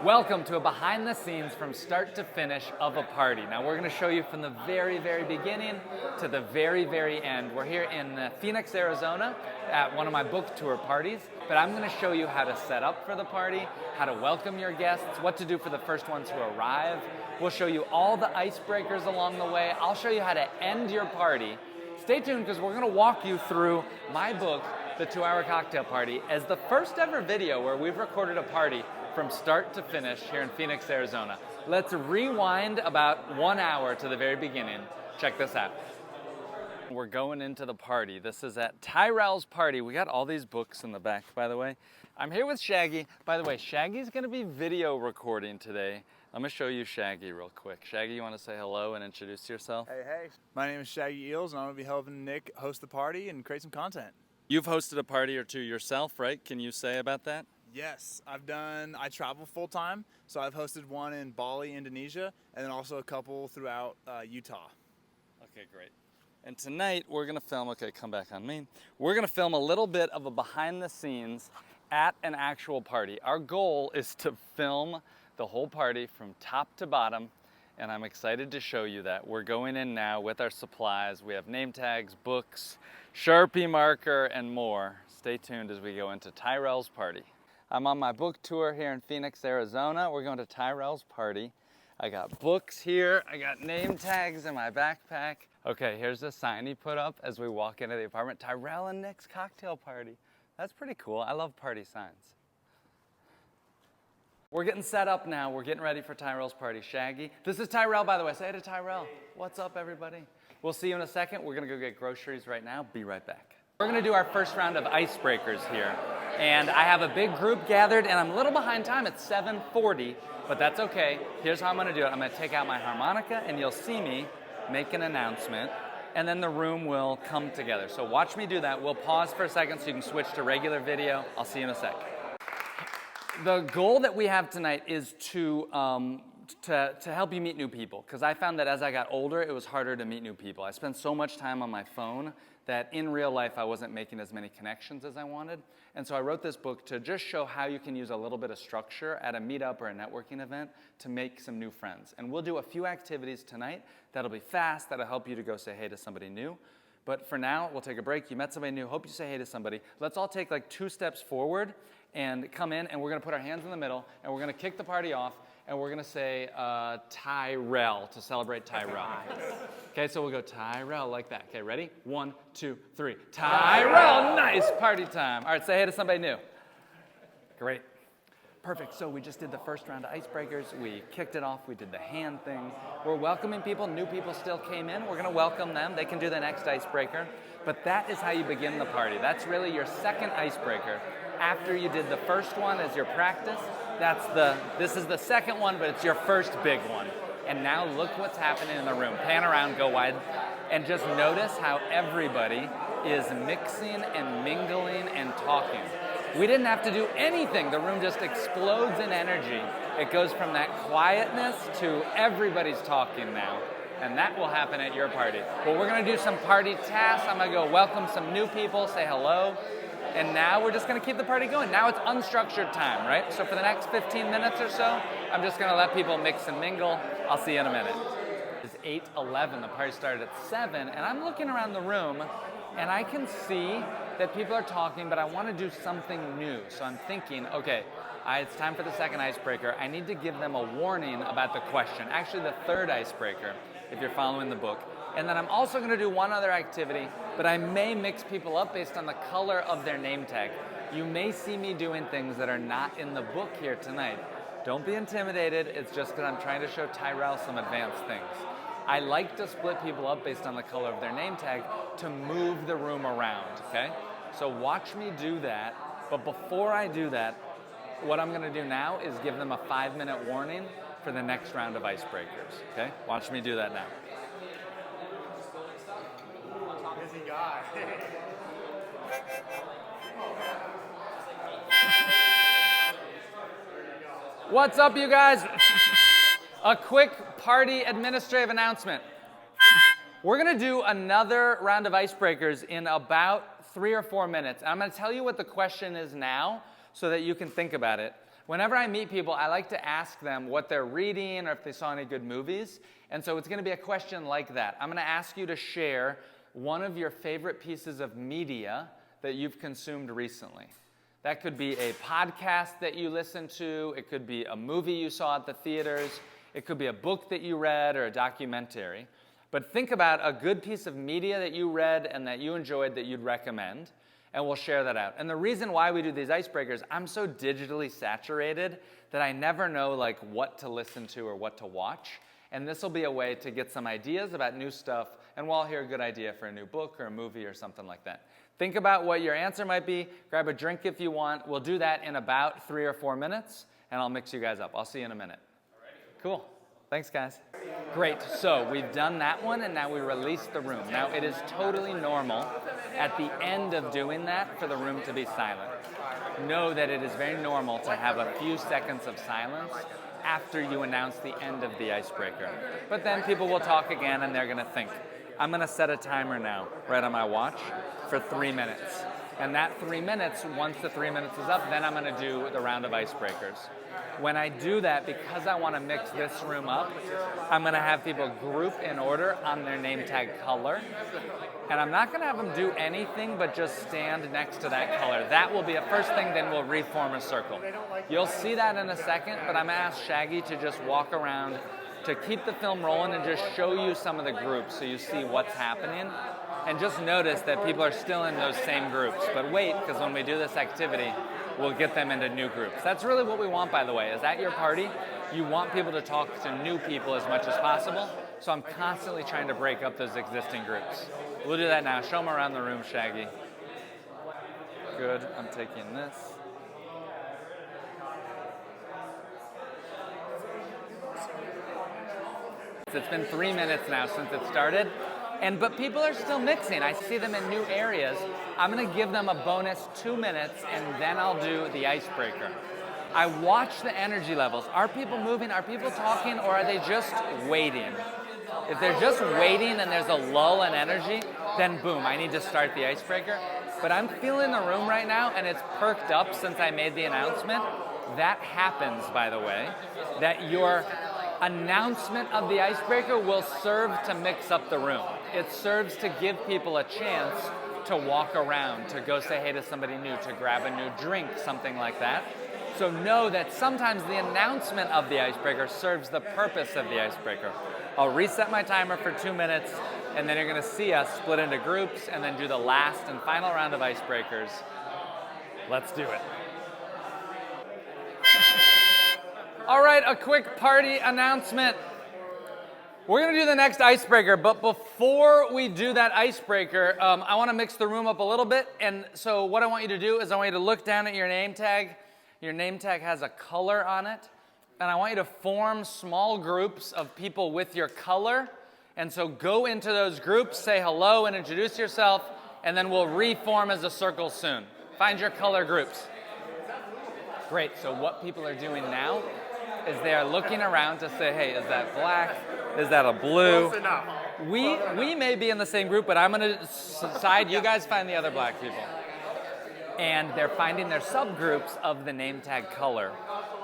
Welcome to a behind the scenes from start to finish of a party. Now we're going to show you from the very, very beginning to the very, very end. We're here in Phoenix, Arizona at one of my book tour parties, but I'm going to show you how to set up for the party, how to welcome your guests, what to do for the first ones who arrive. We'll show you all the icebreakers along the way. I'll show you how to end your party. Stay tuned because we're going to walk you through my book, The 2-Hour Cocktail Party, as the first ever video where we've recorded a party from start to finish here in Phoenix, Arizona. Let's rewind about 1 hour to the very beginning. Check this out. We're going into the party. This is at Tyrel's party. We got all these books in the back, by the way. I'm here with Shaggy. By the way, Shaggy's gonna be video recording today. I'm gonna show you Shaggy real quick. Shaggy, you wanna say hello and introduce yourself? Hey. My name is Shaggy Eels, and I'm gonna be helping Nick host the party and create some content. You've hosted a party or two yourself, right? Can you say about that? Yes, I travel full time, so I've hosted one in Bali, Indonesia, and then also a couple throughout Utah. Okay, great. And tonight we're gonna film, okay, come back on me. We're gonna film a little bit of a behind the scenes at an actual party. Our goal is to film the whole party from top to bottom, and I'm excited to show you that. We're going in now with our supplies. We have name tags, books, Sharpie marker, and more. Stay tuned as we go into Tyrel's party. I'm on my book tour here in Phoenix, Arizona. We're going to Tyrel's party. I got books here. I got name tags in my backpack. Okay, here's the sign he put up as we walk into the apartment. Tyrel and Nick's cocktail party. That's pretty cool. I love party signs. We're getting set up now. We're getting ready for Tyrel's party. Shaggy. This is Tyrel, by the way. Say hi to Tyrel. What's up, everybody? We'll see you in a second. We're gonna go get groceries right now. Be right back. We're gonna do our first round of icebreakers here. And I have a big group gathered, and I'm a little behind time. It's 7:40, but that's okay. Here's how I'm gonna do it. I'm gonna take out my harmonica, and you'll see me make an announcement, and then the room will come together. So watch me do that. We'll pause for a second so you can switch to regular video. I'll see you in a sec. The goal that we have tonight is to help you meet new people, because I found that as I got older, it was harder to meet new people. I spent so much time on my phone that in real life I wasn't making as many connections as I wanted. And so I wrote this book to just show how you can use a little bit of structure at a meetup or a networking event to make some new friends. And we'll do a few activities tonight that'll be fast, that'll help you to go say hey to somebody new. But for now, we'll take a break. You met somebody new, hope you say hey to somebody. Let's all take like 2 steps forward and come in, and we're gonna put our hands in the middle, and we're gonna kick the party off, and we're gonna say Tyrel to celebrate Tyrel. Okay, so we'll go Tyrel like that. Okay, ready? 1, 2, 3. Tyrel, nice party time. All right, say hey to somebody new. Great. Perfect, so we just did the first round of icebreakers. We kicked it off, we did the hand thing. We're welcoming people, new people still came in. We're gonna welcome them, they can do the next icebreaker. But that is how you begin the party. That's really your second icebreaker. After you did the first one as your practice, this is the second one, but it's your first big one. And now look what's happening in the room. Pan around, go wide, and just notice how everybody is mixing and mingling and talking. We didn't have to do anything. The room just explodes in energy. It goes from that quietness to everybody's talking now. And that will happen at your party. Well, we're gonna do some party tasks. I'm gonna go welcome some new people, say hello. And now we're just gonna keep the party going. Now it's unstructured time, right? So for the next 15 minutes or so, I'm just gonna let people mix and mingle. I'll see you in a minute. It's 8:11, the party started at 7, and I'm looking around the room, and I can see that people are talking, but I wanna do something new. So I'm thinking, okay, it's time for the second icebreaker. I need to give them a warning about the question. Actually, the third icebreaker, if you're following the book. And then I'm also gonna do one other activity, but I may mix people up based on the color of their name tag. You may see me doing things that are not in the book here tonight. Don't be intimidated, it's just because I'm trying to show Tyrel some advanced things. I like to split people up based on the color of their name tag to move the room around, okay? So watch me do that, but before I do that, what I'm gonna do now is give them a 5-minute warning for the next round of icebreakers, okay? Watch me do that now. Busy guy. What's up, you guys? A quick party administrative announcement. We're gonna do another round of icebreakers in about 3 or 4 minutes. I'm gonna tell you what the question is now so that you can think about it. Whenever I meet people, I like to ask them what they're reading or if they saw any good movies. And so it's going to be a question like that. I'm going to ask you to share one of your favorite pieces of media that you've consumed recently. That could be a podcast that you listened to. It could be a movie you saw at the theaters. It could be a book that you read or a documentary. But think about a good piece of media that you read and that you enjoyed that you'd recommend, and we'll share that out. And the reason why we do these icebreakers, I'm so digitally saturated that I never know like what to listen to or what to watch. And this will be a way to get some ideas about new stuff, and we'll all hear a good idea for a new book or a movie or something like that. Think about what your answer might be. Grab a drink if you want. We'll do that in about 3 or 4 minutes, and I'll mix you guys up. I'll see you in a minute. Cool. Thanks, guys. Great. So we've done that one, and now we release the room. Now, it is totally normal at the end of doing that for the room to be silent. Know that it is very normal to have a few seconds of silence after you announce the end of the icebreaker. But then people will talk again, and they're going to think. I'm going to set a timer now, right on my watch, for 3 minutes. And that 3 minutes, once the 3 minutes is up, then I'm going to do the round of icebreakers. When I do that, because I want to mix this room up, I'm going to have people group in order on their name tag color. And I'm not going to have them do anything but just stand next to that color. That will be a first thing, then we'll reform a circle. You'll see that in a second, but I'm going to ask Shaggy to just walk around to keep the film rolling and just show you some of the groups so you see what's happening. And just notice that people are still in those same groups. But wait, because when we do this activity, we'll get them into new groups. That's really what we want, by the way, is at your party, you want people to talk to new people as much as possible. So I'm constantly trying to break up those existing groups. We'll do that now. Show them around the room, Shaggy. Good. I'm taking this. It's been 3 minutes now since it started. But people are still mixing. I see them in new areas. I'm going to give them a bonus 2 minutes, and then I'll do the icebreaker. I watch the energy levels. Are people moving? Are people talking? Or are they just waiting? If they're just waiting and there's a lull in energy, then boom, I need to start the icebreaker. But I'm feeling the room right now, and it's perked up since I made the announcement. That happens, by the way, that your announcement of the icebreaker will serve to mix up the room. It serves to give people a chance to walk around, to go say hey to somebody new, to grab a new drink, something like that. So know that sometimes the announcement of the icebreaker serves the purpose of the icebreaker. I'll reset my timer for 2 minutes, and then you're going to see us split into groups and then do the last and final round of icebreakers. Let's do it. All right, a quick party announcement. We're going to do the next icebreaker, but before we do that icebreaker, I want to mix the room up a little bit. And so what I want you to do is I want you to look down at your name tag. Your name tag has a color on it. And I want you to form small groups of people with your color. And so go into those groups, say hello and introduce yourself, and then we'll reform as a circle soon. Find your color groups. Great, so what people are doing now is they are looking around to say, hey, is that black? Is that a blue? Close enough. We may be in the same group, but I'm going to decide. You guys find the other black people. And they're finding their subgroups of the name tag color.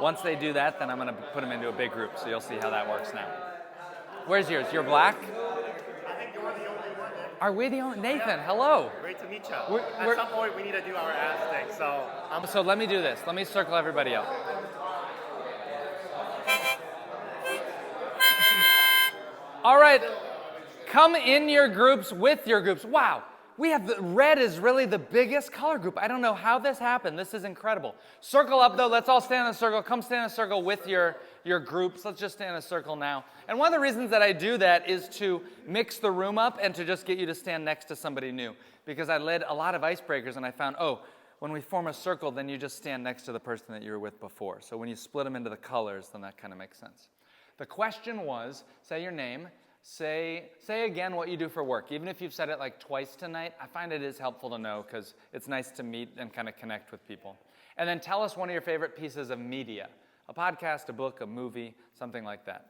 Once they do that, then I'm going to put them into a big group, so you'll see how that works now. Where's yours? You're black? I think you're the only one. Are we the only? Nathan, hello. Great to meet you. At some point, we need to do our ass thing, so... So let me do this. Let me circle everybody up. All right, come in your groups with your groups. Wow, we have the red is really the biggest color group. I don't know how this happened. This is incredible. Circle up though. Let's all stand in a circle. Come stand in a circle with your groups. Let's just stand in a circle now. And one of the reasons that I do that is to mix the room up and to just get you to stand next to somebody new. Because I led a lot of icebreakers and I found, when we form a circle, then you just stand next to the person that you were with before. So when you split them into the colors, then that kind of makes sense. The question was, say your name, say again what you do for work. Even if you've said it like twice tonight, I find it is helpful to know because it's nice to meet and kind of connect with people. And then tell us one of your favorite pieces of media, a podcast, a book, a movie, something like that.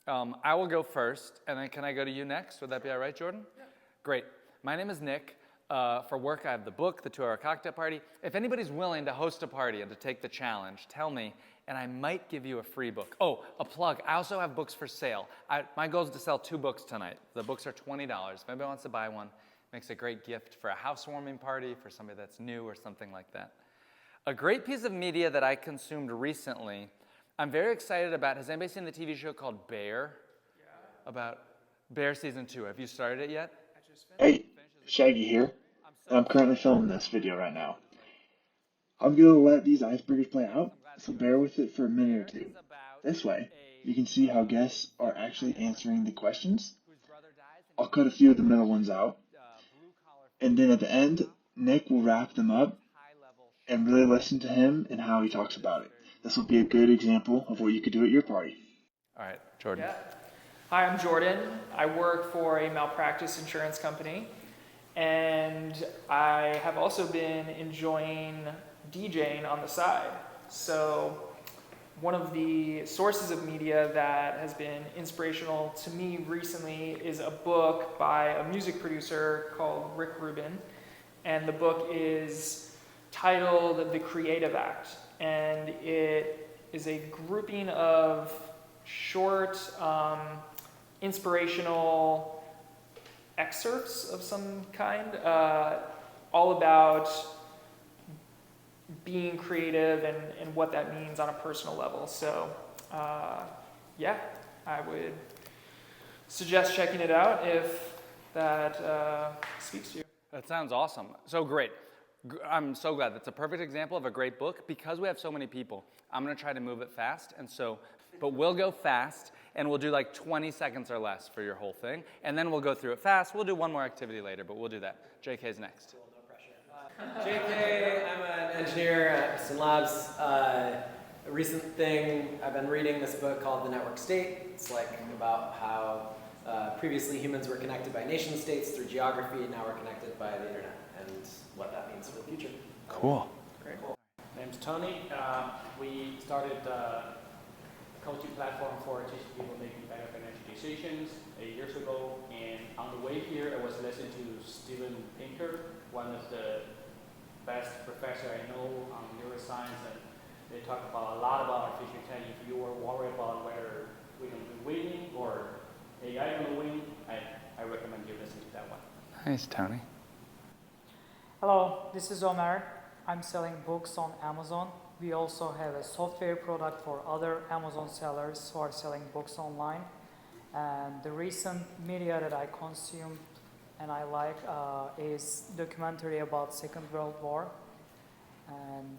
I will go first, and then can I go to you next? Would that be all right, Jordan? Yeah. Great. My name is Nick. For work, I have the book, the 2-Hour Cocktail Party. If anybody's willing to host a party and to take the challenge, tell me, and I might give you a free book. Oh, a plug. I also have books for sale. My goal is to sell 2 books tonight. The books are $20. If anybody wants to buy one, makes a great gift for a housewarming party, for somebody that's new or something like that. A great piece of media that I consumed recently, I'm very excited about. Has anybody seen the TV show called Bear? Yeah. About Bear Season 2. Have you started it yet? Hey, Shaggy here. I'm currently filming this video right now. I'm going to let these icebreakers play out, so bear with it for a minute or two. This way, you can see how guests are actually answering the questions. I'll cut a few of the middle ones out, and then at the end, Nick will wrap them up and really listen to him and how he talks about it. This will be a good example of what you could do at your party. All right, Jordan. Yeah. Hi, I'm Jordan. I work for a malpractice insurance company, and I have also been enjoying DJing on the side. So one of the sources of media that has been inspirational to me recently is a book by a music producer called Rick Rubin, and the book is titled The Creative Act, and it is a grouping of short, inspirational excerpts of some kind, all about being creative and what that means on a personal level. So, yeah, I would suggest checking it out if that speaks to you. That sounds awesome. So great. I'm so glad. That's a perfect example of a great book. Because we have so many people, I'm going to try to move it fast. But we'll go fast, and we'll do like 20 seconds or less for your whole thing. And then we'll go through it fast. We'll do one more activity later, but we'll do that. JK's next. JK, I'm an engineer at Piston Labs. A recent thing, I've been reading this book called The Network State. It's like about how previously humans were connected by nation states through geography, and now we're connected by the internet, and what that means for the future. Cool. Great. My name's Tony. We started a coaching platform for teaching people making better financial decisions 8 years ago. And on the way here, I was listening to Steven Pinker, one of the best professor I know on neuroscience, and they talk about a lot about artificial intelligence. If you were worried about whether we're going to be winning or AI going to win, I recommend you listen to that one. Nice, Tony. Hello, this is Omer. I'm selling books on Amazon. We also have a software product for other Amazon sellers who are selling books online. And the recent media that I consume and I like is documentary about Second World War. And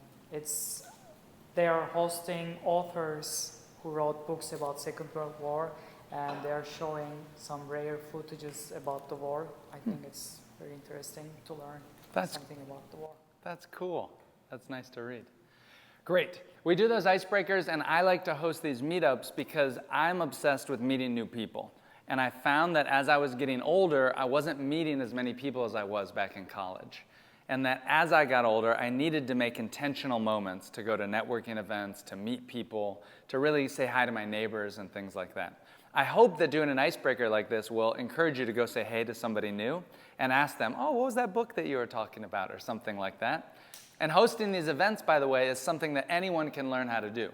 they are hosting authors who wrote books about Second World War, and they are showing some rare footages about the war. I think it's very interesting to learn something about the war. That's cool. That's nice to read. Great. We do those icebreakers, and I like to host these meetups because I'm obsessed with meeting new people. And I found that as I was getting older, I wasn't meeting as many people as I was back in college. And that as I got older, I needed to make intentional moments to go to networking events, to meet people, to really say hi to my neighbors and things like that. I hope that doing an icebreaker like this will encourage you to go say hey to somebody new and ask them, oh, what was that book that you were talking about, or something like that. And hosting these events, by the way, is something that anyone can learn how to do.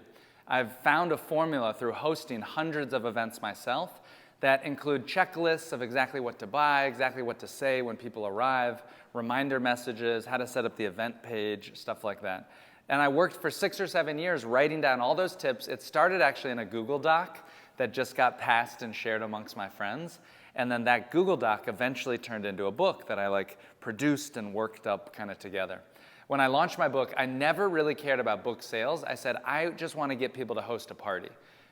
I've found a formula through hosting hundreds of events myself that include checklists of exactly what to buy, exactly what to say when people arrive, reminder messages, how to set up the event page, stuff like that. And I worked for 6 or 7 years writing down all those tips. It started actually in a Google Doc that just got passed and shared amongst my friends. And then that Google Doc eventually turned into a book that I produced and worked up kind of together. When I launched my book, I never really cared about book sales. I said, I just want to get people to host a party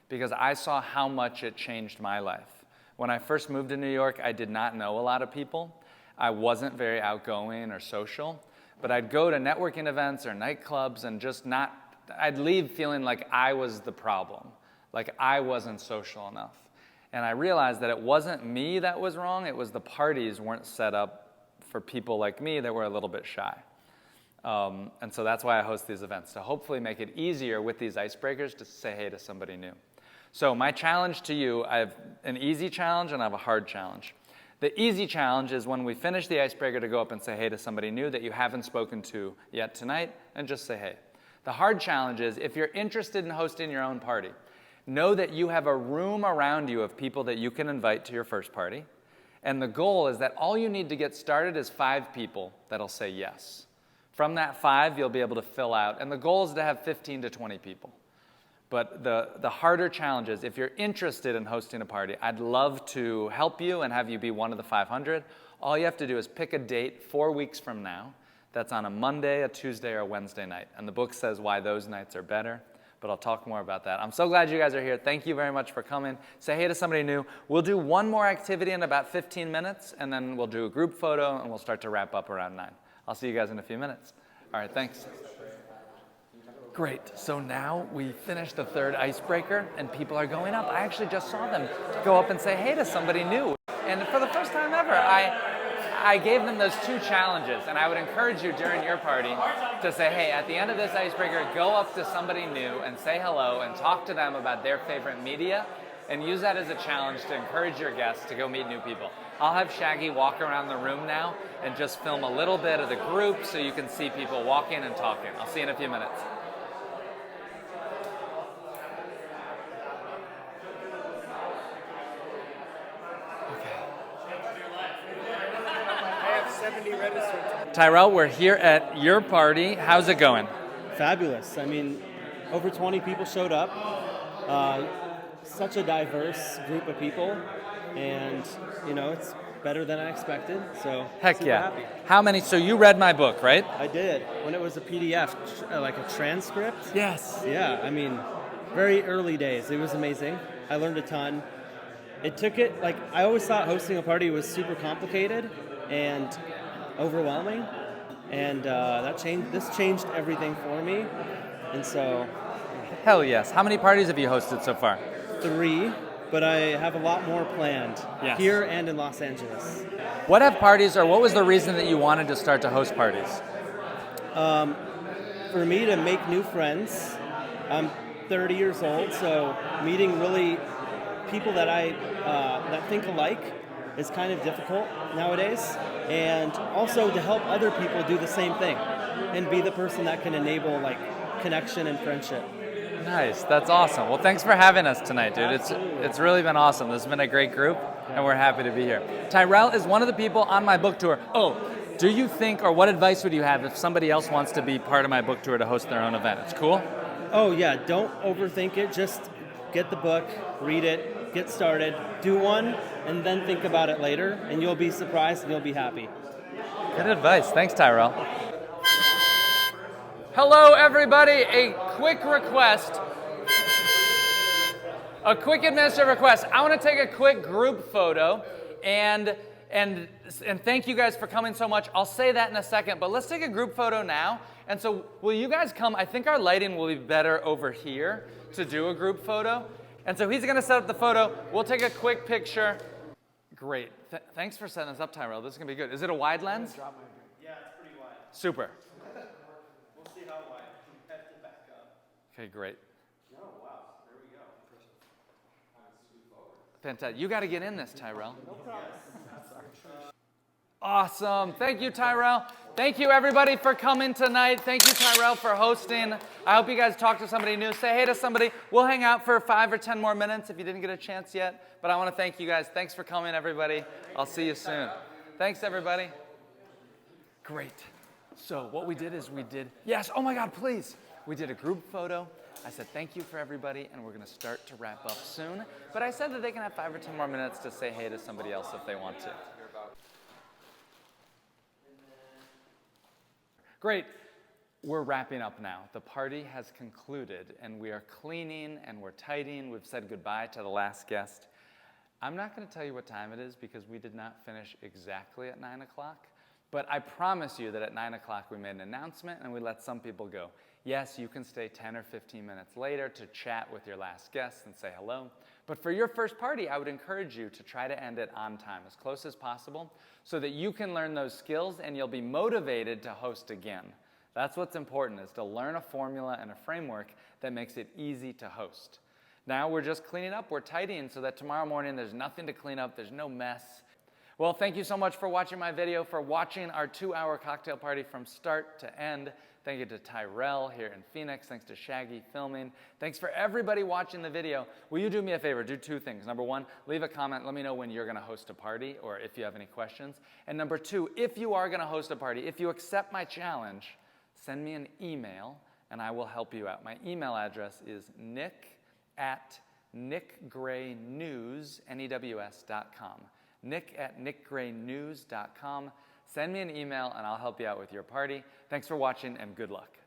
because I saw how much it changed my life. When I first moved to New York, I did not know a lot of people. I wasn't very outgoing or social, but I'd go to networking events or nightclubs and I'd leave feeling like I was the problem, like I wasn't social enough. And I realized that it wasn't me that was wrong, it was the parties weren't set up for people like me that were a little bit shy. And so that's why I host these events, to hopefully make it easier with these icebreakers to say hey to somebody new. So my challenge to you, I have an easy challenge and I have a hard challenge. The easy challenge is when we finish the icebreaker to go up and say hey to somebody new that you haven't spoken to yet tonight and just say hey. The hard challenge is if you're interested in hosting your own party, know that you have a room around you of people that you can invite to your first party. And the goal is that all you need to get started is 5 people that'll say yes. From that 5, you'll be able to fill out. And the goal is to have 15 to 20 people. But the harder challenge is if you're interested in hosting a party, I'd love to help you and have you be one of the 500. All you have to do is pick a date 4 weeks from now. That's on a Monday, a Tuesday, or a Wednesday night. And the book says why those nights are better. But I'll talk more about that. I'm so glad you guys are here. Thank you very much for coming. Say hey to somebody new. We'll do one more activity in about 15 minutes, and then we'll do a group photo, and we'll start to wrap up around 9. I'll see you guys in a few minutes. All right, thanks. Great. So now we finished the 3rd icebreaker, and people are going up. I actually just saw them go up and say hey to somebody new. And for the first time ever, I gave them those 2 challenges, and I would encourage you during your party to say, hey, at the end of this icebreaker, go up to somebody new and say hello and talk to them about their favorite media, and use that as a challenge to encourage your guests to go meet new people. I'll have Shaggy walk around the room now and just film a little bit of the group so you can see people walking and talking. I'll see you in a few minutes. Tyrel, we're here at your party. How's it going? Fabulous. I mean, over 20 people showed up. Such a diverse group of people, and it's better than I expected. So heck super yeah! Happy. How many? So you read my book, right? I did when it was a PDF, like a transcript. Yes. Yeah. I mean, very early days. It was amazing. I learned a ton. It took it like I always thought hosting a party was super complicated and overwhelming, and this changed everything for me, and so. Hell yes. How many parties have you hosted so far? 3, but I have a lot more planned here and in Los Angeles. What was the reason that you wanted to start to host parties? For me to make new friends. I'm 30 years old, so meeting really people that that think alike is kind of difficult nowadays, and also to help other people do the same thing and be the person that can enable connection and friendship. Nice, that's awesome. Well, thanks for having us tonight, dude. It's really been awesome. This has been a great group, and we're happy to be here. Tyrel is one of the people on my book tour. Oh, do you think, or what advice would you have if somebody else wants to be part of my book tour to host their own event? It's cool? Oh yeah, don't overthink it. Just get the book, read it, get started, do one, and then think about it later, and you'll be surprised and you'll be happy. Good advice. Thanks, Tyrel. Hello, everybody. A quick request. A quick administrative request. I want to take a quick group photo, and thank you guys for coming so much. I'll say that in a second, but let's take a group photo now. And so will you guys come? I think our lighting will be better over here to do a group photo. And so he's going to set up the photo. We'll take a quick picture. Great. Thanks for setting us up, Tyrel. This is going to be good. Is it a wide lens? Yeah, it's pretty wide. Super. We'll see how wide. We have to back up. Okay, great. Oh, wow. There we go. Fantastic. You got to get in this, Tyrel. No problem. Awesome. Thank you, Tyrel. Thank you, everybody, for coming tonight. Thank you, Tyrel, for hosting. I hope you guys talk to somebody new. Say hey to somebody. We'll hang out for 5 or 10 more minutes if you didn't get a chance yet. But I want to thank you guys. Thanks for coming, everybody. I'll see you soon. Thanks, everybody. Great. So what we did is yes, oh my God, please. We did a group photo. I said thank you for everybody, and we're going to start to wrap up soon. But I said that they can have 5 or 10 more minutes to say hey to somebody else if they want to. Great. We're wrapping up now. The party has concluded, and we are cleaning and we're tidying. We've said goodbye to the last guest. I'm not going to tell you what time it is because we did not finish exactly at 9 o'clock, but I promise you that at 9 o'clock we made an announcement and we let some people go. Yes, you can stay 10 or 15 minutes later to chat with your last guests and say hello. But for your first party, I would encourage you to try to end it on time, as close as possible, so that you can learn those skills and you'll be motivated to host again. That's what's important, is to learn a formula and a framework that makes it easy to host. Now we're just cleaning up, we're tidying so that tomorrow morning there's nothing to clean up, there's no mess. Well, thank you so much for watching my video, for watching our 2-hour cocktail party from start to end. Thank you to Tyrel here in Phoenix. Thanks to Shaggy filming. Thanks for everybody watching the video. Will you do me a favor? Do 2 things. Number 1, leave a comment. Let me know when you're going to host a party or if you have any questions. And number 2, if you are going to host a party, if you accept my challenge, send me an email and I will help you out. My email address is nick@nickgraynews.com. nick@nickgraynews.com. Send me an email and I'll help you out with your party. Thanks for watching and good luck.